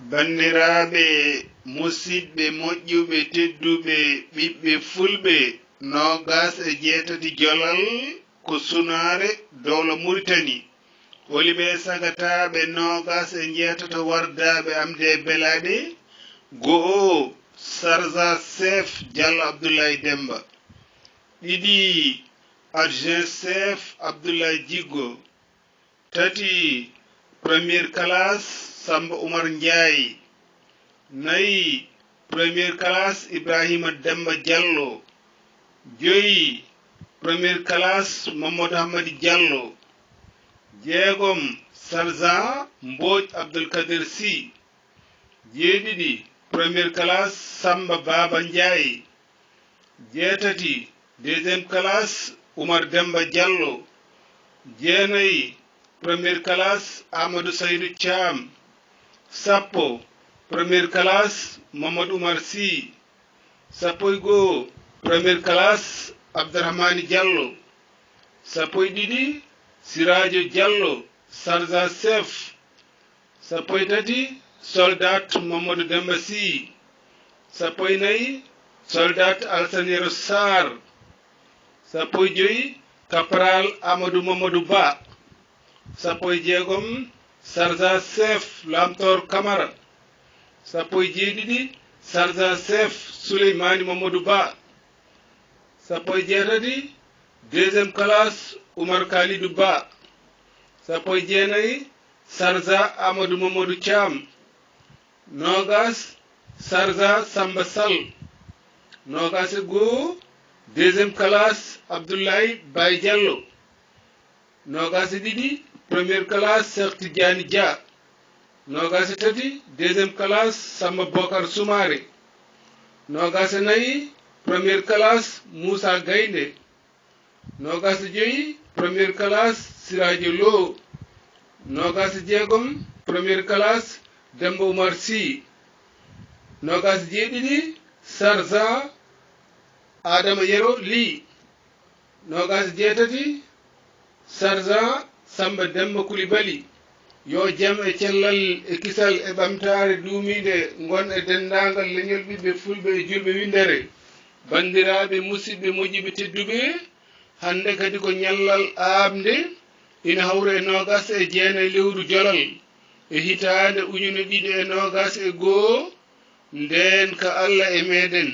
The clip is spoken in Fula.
Bandiraɓe musidɓe moƴƴuɓe tedduɓe ɓiɓɓe fulɓe nogas e jeetati jolal ko sunare dowla Mauritani woliɓe sagataɓe nogas e jeetata wardaɓe amde belaɗe go'o Sarza chef Diallo Abdoulaye Demba ɗiɗi adjoint chef Abdoulaye Djiggo tati première classe Samba Oumar Ndiaye nayi première classe Ibrahima Demba Diallo joyi première classe Mamadou Hamadi Diallo jeegom Sergent Mbodj Abdoulkader Sy jeeɗiɗi première classe Samba Baba Ndiaye jeetati deuxième classe Oumar Demba Diallo jeenayi première classe Amadou Saydou Thiam sappo première classe Mamadou Oumar Sy sappo e goho première classe Abdourahmane Diallo sappo e ɗiɗi Siradio Diallo Sarza chef sappo e tati soldat Mamadou Demba Sy sappo e nayi soldat Alassane Yero Sarr sappo e joyi Caporal Amadou Mamadou Ba sappo e jeegom Sarza chef Lamtor Camara sappo e jeeɗiɗi Sarza chef Souleymani Mamadou Ba sappo e jeetati deuxième classe Oumar Kalidou Ba sappo e jeenayi Sarza Amadou Mamadou Thiam nogas Sarza Samba Sall nogas e goho deuxième classe Abdoulaye Baye Diallo nogas e ɗiɗi première classe Cheikh Tidiane Dia nogas e tati deuxième classe Samba Bokar Soumaré nogas e nayi première classe Moussa Gaynde nogas e joyi première classe Siradio Lo nogas e jeegom première classe Demba Oumar Sy nogas e jeeɗiɗi Sarza Adama Yero Ly nogas e jeetati Sarza Samba Demba Coulibaly yo jam e cellal e kisal e ɓamtare duumide gon e dendagal leñol ɓiɓɓe fulɓe e julɓe windere bandiraɓe musidɓe moƴƴiɓe tedduɓe hande kadi ko ñallal amde ina hawra e nogas e jeenayi lewru jolal e hitande ujune ɗiɗi e nogas e goho nden ka Allah e meɗen